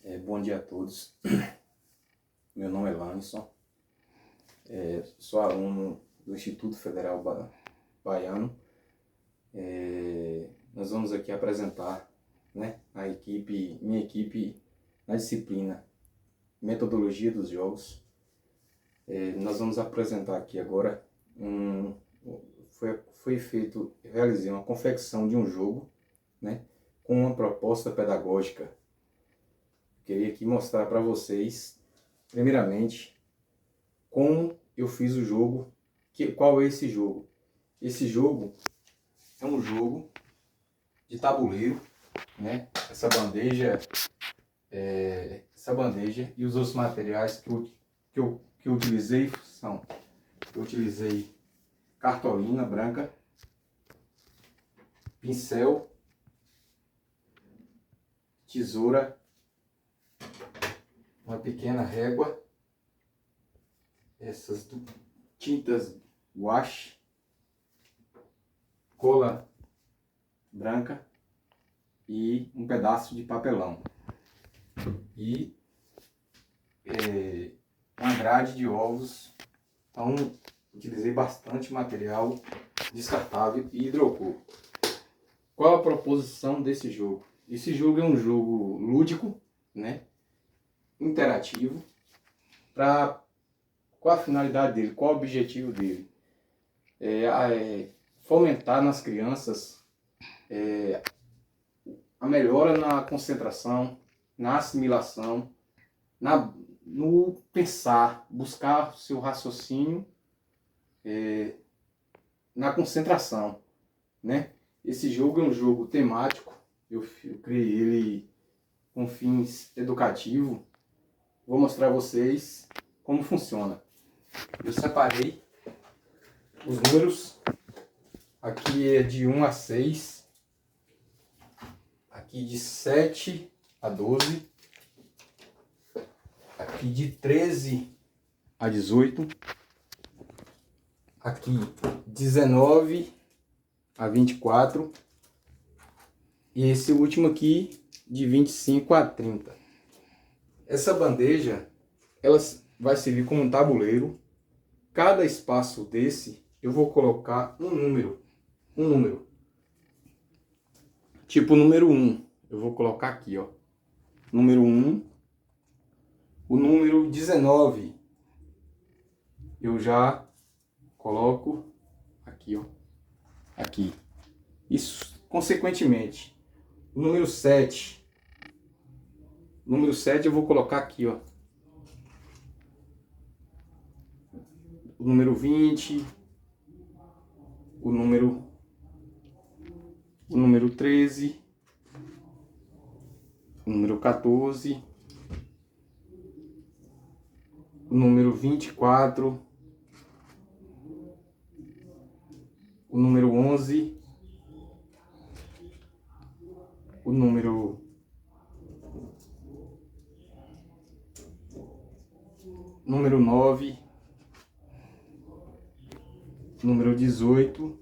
Bom dia a todos. Meu nome é Lanison, sou aluno do Instituto Federal Baiano. Nós vamos aqui apresentar, minha equipe na disciplina Metodologia dos Jogos. Nós vamos apresentar aqui agora, realizei uma confecção de um jogo, com uma proposta pedagógica. Queria aqui mostrar para vocês, primeiramente, como eu fiz o jogo. Qual é esse jogo? Esse jogo é um jogo de tabuleiro, Essa bandeja e os outros materiais que eu utilizei são: eu utilizei cartolina branca, pincel, tesoura, uma pequena régua, essas tintas guache, cola branca e um pedaço de papelão e uma grade de ovos. Então utilizei bastante material descartável e hidrocor. Qual a proposição desse jogo? Esse jogo é um jogo lúdico, interativo. Qual a finalidade dele? Qual o objetivo dele? Fomentar nas crianças a melhora na concentração, na assimilação, no pensar, buscar seu raciocínio na concentração, Esse jogo é um jogo temático. Eu criei ele com fins educativos. Vou mostrar a vocês como funciona. Eu separei os números. Aqui é de 1 a 6. Aqui de 7 a 12. Aqui de 13 a 18. Aqui 19 a 24. E esse último aqui de 25 a 30. Essa bandeja, ela vai servir como um tabuleiro. Cada espaço desse eu vou colocar um número. Tipo o número 1, eu vou colocar aqui, ó. Número 1. O número 19 eu já coloco aqui, ó. Aqui. Isso, consequentemente, o número 7. O número 7 eu vou colocar aqui, ó. O número 20. O número 13. O número 14. O número 24. O número 11. O número 9, número 18.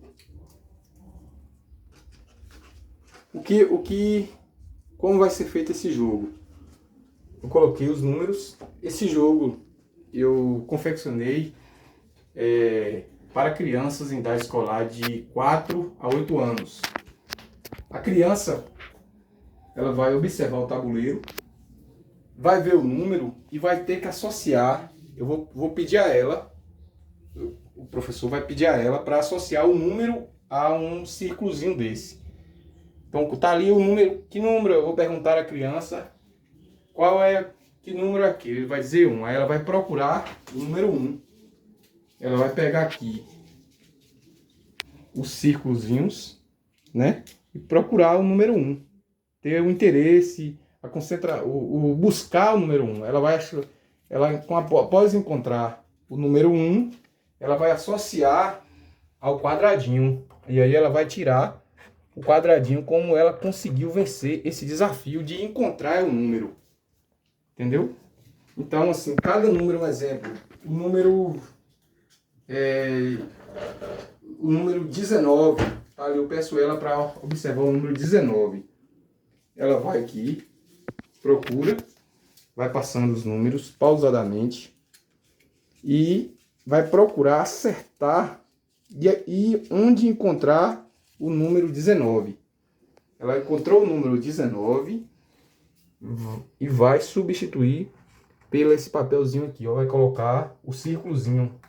Como vai ser feito esse jogo? Eu coloquei os números. Esse jogo eu confeccionei para crianças em idade escolar de 4 a 8 anos. A criança, ela vai observar o tabuleiro, vai ver o número e vai ter que associar. Eu vou pedir a ela, o professor vai pedir a ela para associar o número a um círculozinho desse. Então tá ali o número. Que número? Eu vou perguntar à criança que número é aquele. Ele vai dizer 1. Aí ela vai procurar o número 1. Ela vai pegar aqui os círculozinhos, e procurar o número 1. Ter o interesse, buscar o número 1. Após encontrar o número 1, ela vai associar ao quadradinho. E aí ela vai tirar o quadradinho, como ela conseguiu vencer esse desafio de encontrar o número. Entendeu? Então, assim, cada número, um exemplo. O número 19. Tá? Eu peço ela para observar o número 19. Ela vai aqui, procura vai passando os números pausadamente e vai procurar acertar e onde encontrar o número 19. Ela encontrou o número 19 e vai substituir pelo esse papelzinho aqui, ó, vai colocar o círculozinho.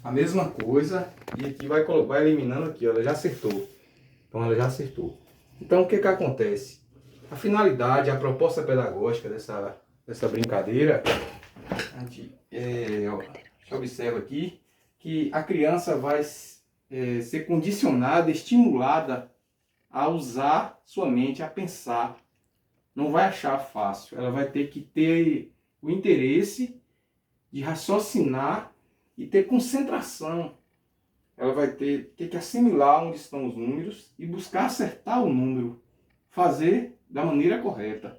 A mesma coisa, e aqui vai eliminando aqui, ó, ela já acertou. Então ela já acertou. Então o que acontece? A finalidade, a proposta pedagógica dessa brincadeira, a gente observa aqui que a criança vai ser condicionada, estimulada a usar sua mente, a pensar. Não vai achar fácil. Ela vai ter que ter o interesse de raciocinar e ter concentração. Ela vai ter que assimilar onde estão os números e buscar acertar o número, fazer da maneira correta.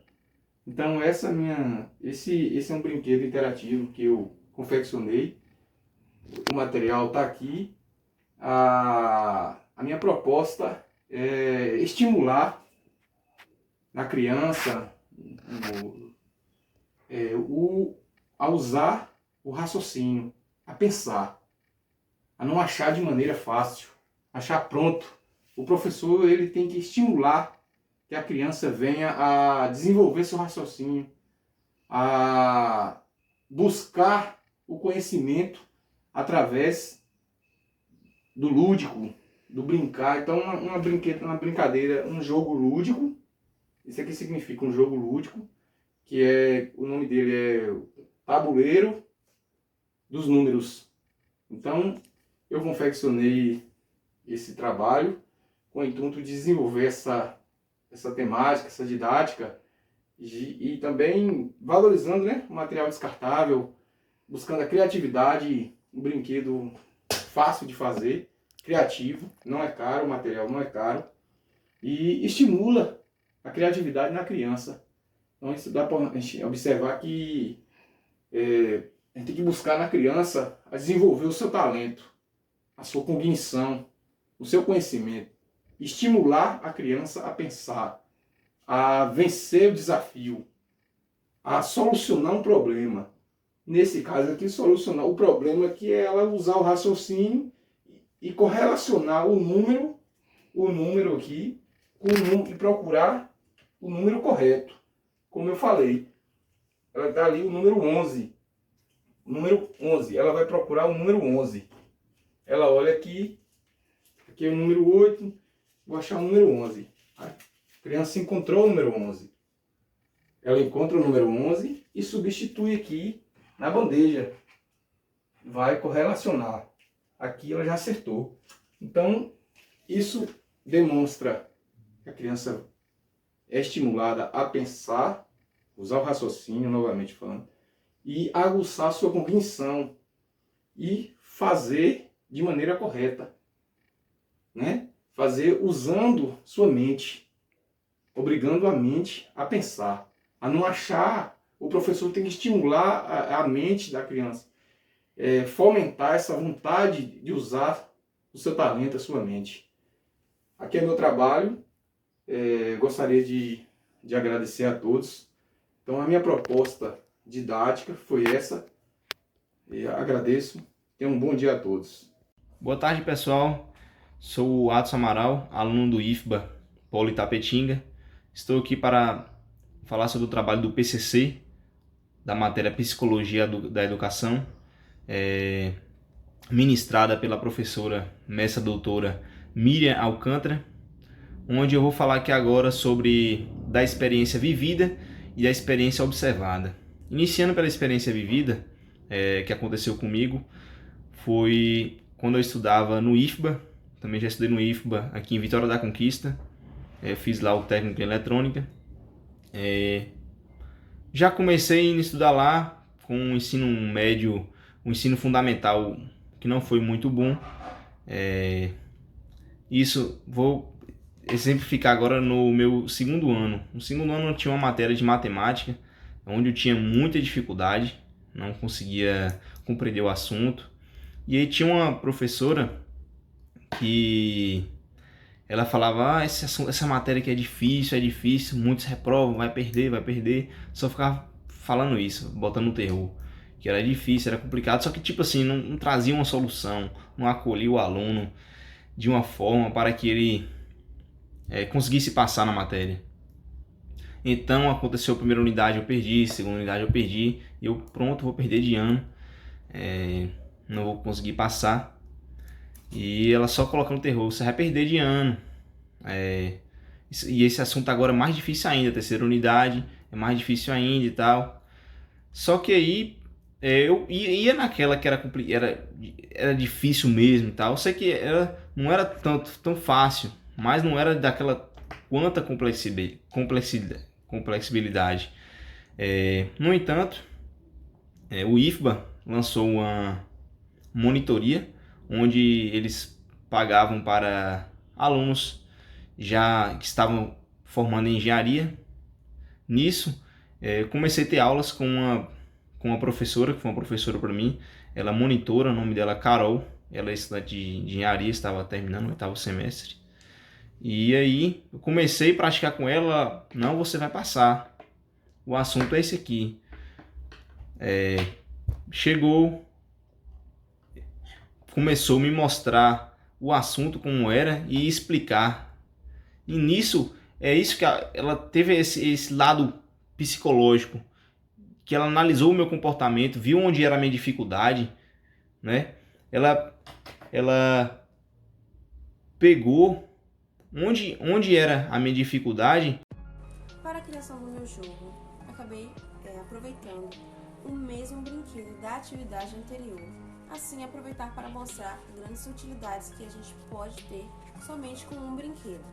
Então esse é um brinquedo interativo que eu confeccionei. O material está aqui. A minha proposta é estimular na criança a usar o raciocínio, a pensar, a não achar de maneira fácil, achar pronto. O professor ele tem que estimular que a criança venha a desenvolver seu raciocínio, a buscar o conhecimento através do lúdico, do brincar. Então uma brincadeira, um jogo lúdico. Isso aqui significa um jogo lúdico, que o nome dele é Tabuleiro dos Números. Então eu confeccionei esse trabalho com o intuito de desenvolver essa temática, essa didática e também valorizando, né, o material descartável, buscando a criatividade, um brinquedo fácil de fazer, criativo, não é caro, o material não é caro e estimula a criatividade na criança. Então isso dá para a gente observar que a gente tem que buscar na criança a desenvolver o seu talento, a sua cognição, o seu conhecimento. Estimular a criança a pensar, a vencer o desafio, a solucionar um problema. Nesse caso aqui, solucionar o problema que é ela usar o raciocínio e correlacionar o número aqui, e procurar o número correto. Como eu falei, ela está ali o número 11. O número 11, ela vai procurar o número 11. Ela olha aqui é o número 8, vou achar o número 11. A criança encontrou o número 11. Ela encontra o número 11 e substitui aqui na bandeja. Vai correlacionar. Aqui ela já acertou. Então, isso demonstra que a criança é estimulada a pensar, usar o raciocínio, novamente falando, e aguçar sua cognição e fazer de maneira correta, né? Fazer usando sua mente, obrigando a mente a pensar, a não achar. O professor tem que estimular a mente da criança, fomentar essa vontade de usar o seu talento, a sua mente. Aqui é meu trabalho. Gostaria de agradecer a todos. Então a minha proposta didática foi essa. Agradeço. Tenham um bom dia a todos. Boa tarde, pessoal. Sou o Adson Amaral, aluno do IFBA Polo Itapetinga. Estou aqui para falar sobre o trabalho do PCC, da matéria Psicologia da Educação, ministrada pela professora mestra doutora Miriam Alcântara, onde eu vou falar aqui agora sobre da experiência vivida e da experiência observada. Iniciando pela experiência vivida, que aconteceu comigo, foi quando eu estudava no IFBA. Também já estudei no IFBA aqui em Vitória da Conquista. Fiz lá o técnico em eletrônica. Já comecei a estudar lá com um ensino médio, um ensino fundamental que não foi muito bom. Isso vou exemplificar agora no meu segundo ano. No segundo ano eu tinha uma matéria de matemática, onde eu tinha muita dificuldade, não conseguia compreender o assunto. E aí tinha uma professora que ela falava, essa matéria aqui é difícil, muitos reprovam, vai perder. Só ficava falando isso, botando no terror. Que era difícil, era complicado, só que tipo assim, não trazia uma solução, não acolhia o aluno de uma forma para que ele conseguisse passar na matéria. Então aconteceu a primeira unidade, eu perdi, a segunda unidade eu perdi, e eu pronto, vou perder de ano, não vou conseguir passar. E ela só colocando terror, você vai perder de ano. E esse assunto agora é mais difícil ainda, a terceira unidade é mais difícil ainda e tal. Só que aí eu ia naquela que era difícil mesmo e tal. Eu sei que não era tão fácil, mas não era daquela quanta complexibilidade. No entanto, o IFBA lançou uma monitoria onde eles pagavam para alunos já que estavam formando em engenharia. Nisso, comecei a ter aulas com uma professora, que foi uma professora para mim. Ela monitora, o nome dela é Carol. Ela é estudante de engenharia, estava terminando o 8º semestre. E aí, eu comecei a praticar com ela. Não, você vai passar. O assunto é esse aqui. Chegou, começou a me mostrar o assunto como era e explicar. E nisso, é isso que ela teve esse lado psicológico, que ela analisou o meu comportamento, viu onde era a minha dificuldade, né? Ela pegou onde era a minha dificuldade. Para a criação do meu jogo, acabei aproveitando o mesmo brinquedo da atividade anterior. Assim, aproveitar para mostrar grandes utilidades que a gente pode ter somente com um brinquedo.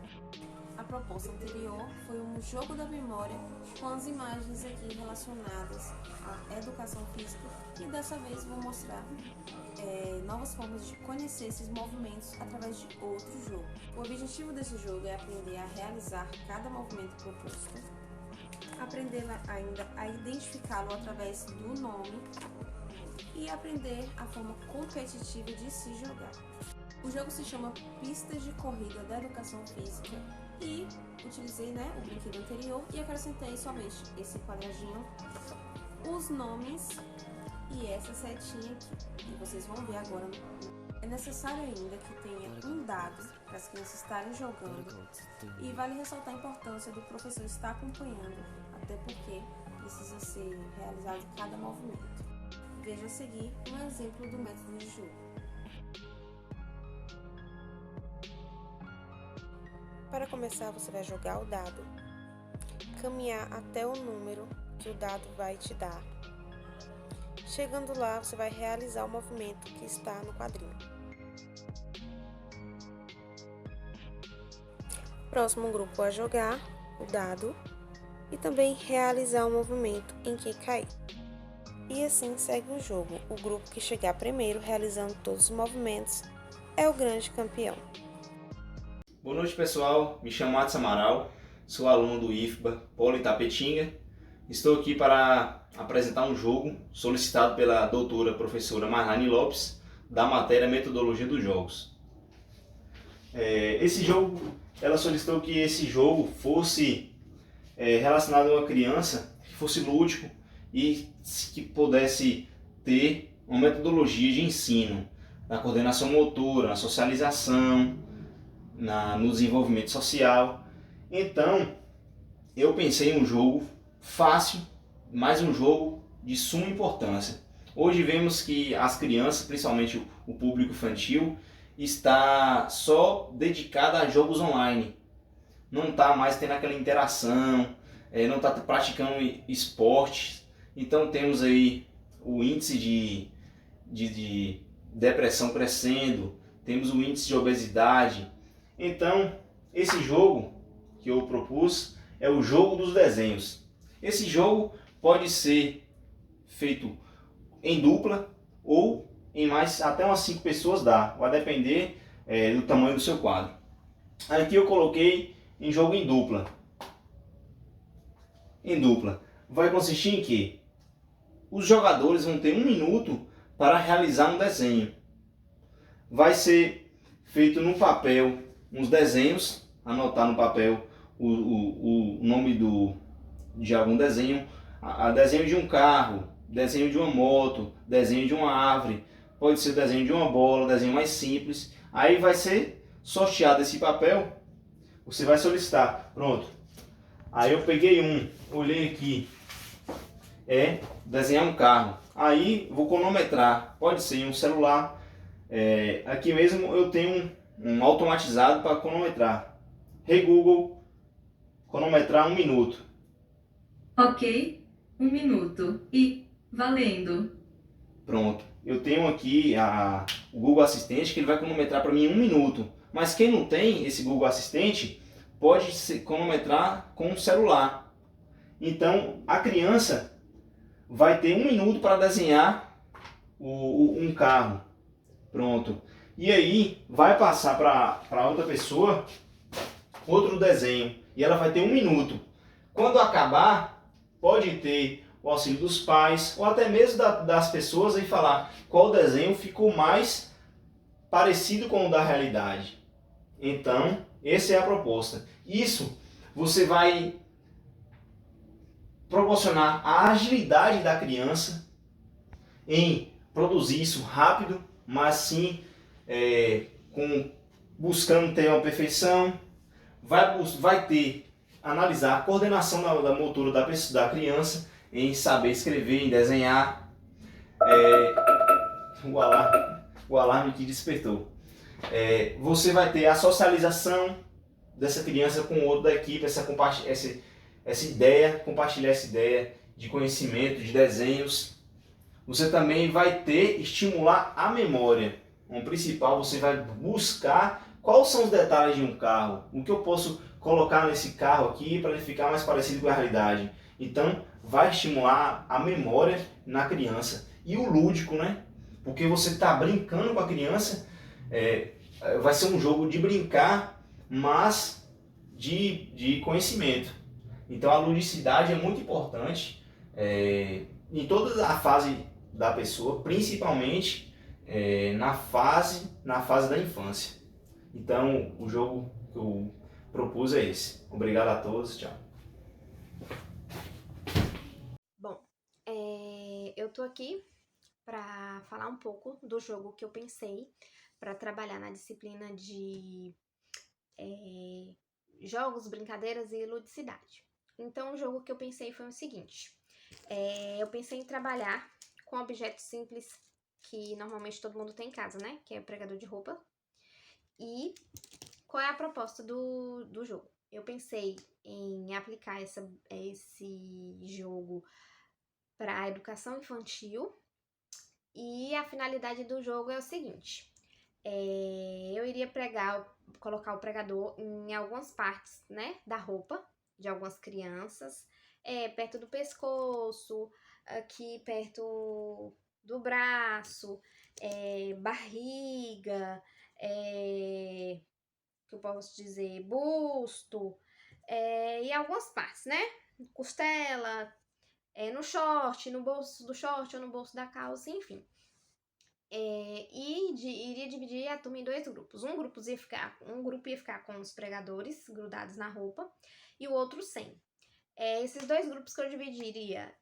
A proposta anterior foi um jogo da memória com as imagens aqui relacionadas à educação física, e dessa vez vou mostrar novas formas de conhecer esses movimentos através de outro jogo. O objetivo desse jogo é aprender a realizar cada movimento proposto, aprender ainda a identificá-lo através do nome e aprender a forma competitiva de se jogar. O jogo se chama Pistas de Corrida da Educação Física e utilizei o brinquedo anterior e acrescentei somente esse quadradinho, os nomes e essa setinha aqui. E vocês vão ver agora. É necessário ainda que tenha um dado para as crianças estarem jogando, e vale ressaltar a importância do professor estar acompanhando, até porque precisa ser realizado cada movimento. Veja a seguir um exemplo do método de jogo. Para começar, você vai jogar o dado, caminhar até o número que o dado vai te dar. Chegando lá, você vai realizar o movimento que está no quadrinho. Próximo grupo a jogar o dado e também realizar o movimento em que cair. E assim segue o jogo. O grupo que chegar primeiro realizando todos os movimentos é o grande campeão. Boa noite, pessoal. Me chamo Adson Amaral, sou aluno do IFBA Polo Itapetinga. Estou aqui para apresentar um jogo solicitado pela doutora professora Marlane Lopes, da matéria Metodologia dos Jogos. Ela solicitou que esse jogo fosse relacionado a uma criança, que fosse lúdico e que pudesse ter uma metodologia de ensino na coordenação motora, na socialização, no desenvolvimento social. Então, eu pensei em um jogo fácil, mas um jogo de suma importância. Hoje vemos que as crianças, principalmente o público infantil, está só dedicada a jogos online. Não está mais tendo aquela interação, não está praticando esportes. Então temos aí o índice de depressão crescendo, temos o índice de obesidade. Então, esse jogo que eu propus é o jogo dos desenhos. Esse jogo pode ser feito em dupla ou em até umas 5 pessoas dá, vai depender do tamanho do seu quadro. Aqui eu coloquei em jogo em dupla. Em dupla. Vai consistir em que os jogadores vão ter 1 minuto para realizar um desenho. Vai ser feito num papel uns desenhos, anotar no papel o nome de algum desenho, desenho de um carro, desenho de uma moto, desenho de uma árvore, pode ser desenho de uma bola, desenho mais simples. Aí vai ser sorteado esse papel, você vai solicitar, pronto. Aí eu peguei olhei aqui, desenhar um carro. Aí vou cronometrar, pode ser em um celular. Aqui mesmo eu tenho um automatizado para cronometrar. Hey Google, cronometrar 1 minuto. Ok, 1 minuto. E valendo. Pronto. Eu tenho aqui o Google Assistente que ele vai cronometrar para mim em 1 minuto. Mas quem não tem esse Google Assistente pode cronometrar com o celular. Então a criança vai ter 1 minuto para desenhar um carro. Pronto. E aí vai passar para outra pessoa outro desenho. E ela vai ter 1 minuto. Quando acabar, pode ter o auxílio dos pais ou até mesmo das pessoas e falar qual desenho ficou mais parecido com o da realidade. Então, essa é a proposta. Isso você vai proporcionar a agilidade da criança em produzir isso rápido, mas sim buscando ter uma perfeição. Vai ter analisar a coordenação da motora da criança em saber escrever, em desenhar. O alarme que despertou. Você vai ter a socialização dessa criança com o outro da equipe, essa ideia, compartilhar essa ideia de conhecimento, de desenhos. Você também vai estimular a memória. O principal, você vai buscar quais são os detalhes de um carro, o que eu posso colocar nesse carro aqui para ele ficar mais parecido com a realidade. Então, vai estimular a memória na criança. E o lúdico, né? Porque você está brincando com a criança, vai ser um jogo de brincar, mas de conhecimento. Então, a ludicidade é muito importante em toda a fase da pessoa, principalmente na fase da infância. Então, o jogo que eu propus é esse. Obrigado a todos, tchau. Bom, eu tô aqui para falar um pouco do jogo que eu pensei para trabalhar na disciplina de jogos, brincadeiras e ludicidade. Então, o jogo que eu pensei foi o seguinte. Eu pensei em trabalhar com objetos simples que normalmente todo mundo tem em casa, né? Que é o pregador de roupa. E qual é a proposta do jogo? Eu pensei em aplicar esse jogo para a educação infantil e a finalidade do jogo é o seguinte. Eu iria colocar o pregador em algumas partes, né, da roupa de algumas crianças, perto do pescoço, aqui perto do braço, barriga, que eu posso dizer, busto, e algumas partes, né? Costela, no short, no bolso do short ou no bolso da calça, enfim. Iria dividir a turma em 2 grupos. Um grupo ia ficar com os pregadores grudados na roupa e o outro sem. Esses 2 grupos que eu dividiria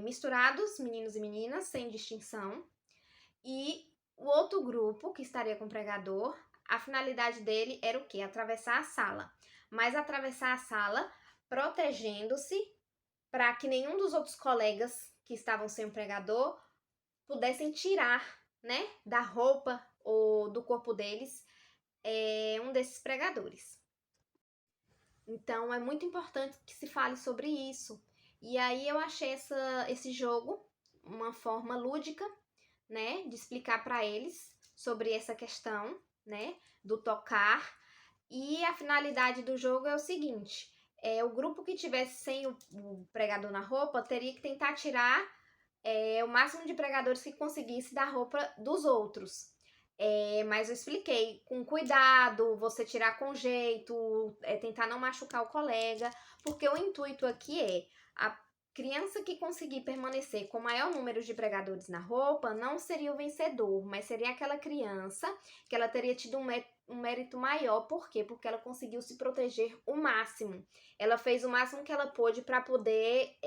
misturados, meninos e meninas, sem distinção. E o outro grupo, que estaria com o pregador, a finalidade dele era o quê? Atravessar a sala. Mas atravessar a sala protegendo-se para que nenhum dos outros colegas que estavam sem o pregador pudessem tirar, né, da roupa ou do corpo deles um desses pregadores. Então, é muito importante que se fale sobre isso. E aí eu achei esse jogo uma forma lúdica, né, de explicar para eles sobre essa questão, né, do tocar. E a finalidade do jogo é o seguinte: o grupo que tivesse sem o pregador na roupa teria que tentar tirar o máximo de pregadores que conseguisse da roupa dos outros. Mas eu expliquei, com cuidado, você tirar com jeito, tentar não machucar o colega, porque o intuito aqui é a criança que conseguir permanecer com o maior número de pregadores na roupa não seria o vencedor, mas seria aquela criança que ela teria tido um mérito maior. Por quê? Porque ela conseguiu se proteger o máximo. Ela fez o máximo que ela pôde para poder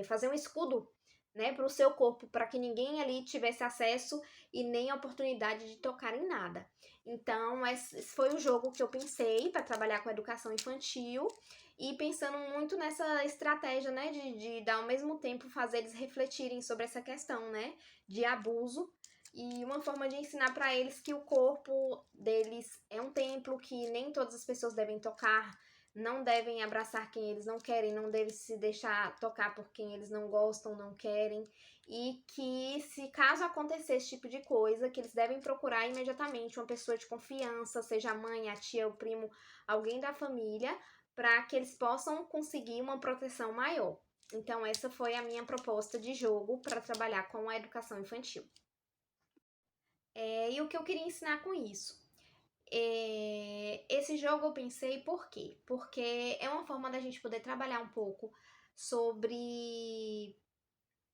fazer um escudo, né, para o seu corpo, para que ninguém ali tivesse acesso e nem a oportunidade de tocar em nada. Então, esse foi o jogo que eu pensei para trabalhar com a educação infantil e pensando muito nessa estratégia, né, de ao mesmo tempo fazer eles refletirem sobre essa questão, né, de abuso e uma forma de ensinar para eles que o corpo deles é um templo, que nem todas as pessoas devem tocar, não devem abraçar quem eles não querem, não devem se deixar tocar por quem eles não gostam, não querem, e que se caso acontecer esse tipo de coisa, que eles devem procurar imediatamente uma pessoa de confiança, seja a mãe, a tia, o primo, alguém da família, para que eles possam conseguir uma proteção maior. Então essa foi a minha proposta de jogo para trabalhar com a educação infantil. E o que eu queria ensinar com isso? Esse jogo eu pensei por quê? Porque é uma forma da gente poder trabalhar um pouco sobre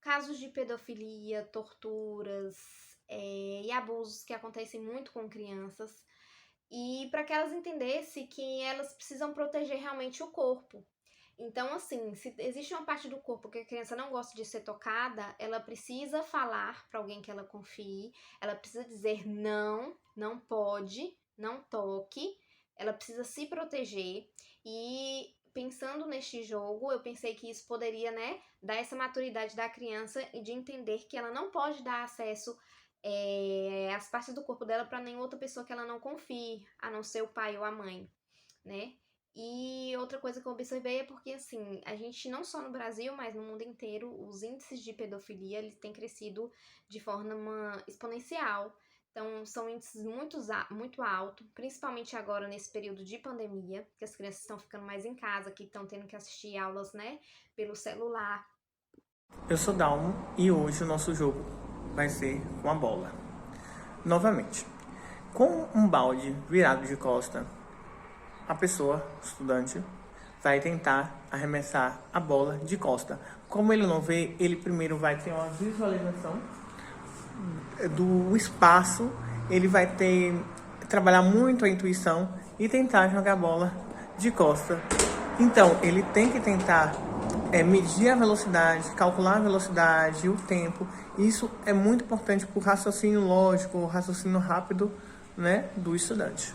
casos de pedofilia, torturas e abusos que acontecem muito com crianças, e para que elas entendessem que elas precisam proteger realmente o corpo. Então, assim, se existe uma parte do corpo que a criança não gosta de ser tocada, ela precisa falar para alguém que ela confie, ela precisa dizer não, não pode, não toque, ela precisa se proteger. E pensando neste jogo, eu pensei que isso poderia, né, dar essa maturidade da criança e de entender que ela não pode dar acesso às partes do corpo dela para nenhuma outra pessoa que ela não confie, a não ser o pai ou a mãe, né? E outra coisa que eu observei é porque, assim, a gente não só no Brasil, mas no mundo inteiro, os índices de pedofilia, eles têm crescido de forma exponencial. Então, são índices muito altos, principalmente agora nesse período de pandemia, que as crianças estão ficando mais em casa, que estão tendo que assistir aulas, né, pelo celular. Eu sou Dalmo e hoje o nosso jogo vai ser com a bola. Novamente, com um balde virado de costa, a pessoa, o estudante, vai tentar arremessar a bola de costa. Como ele não vê, ele primeiro vai ter uma visualização do espaço, ele vai trabalhar muito a intuição e tentar jogar a bola de costa. Então, ele tem que tentar medir a velocidade, calcular a velocidade, o tempo. Isso é muito importante para o raciocínio lógico, o raciocínio rápido, né, do estudante.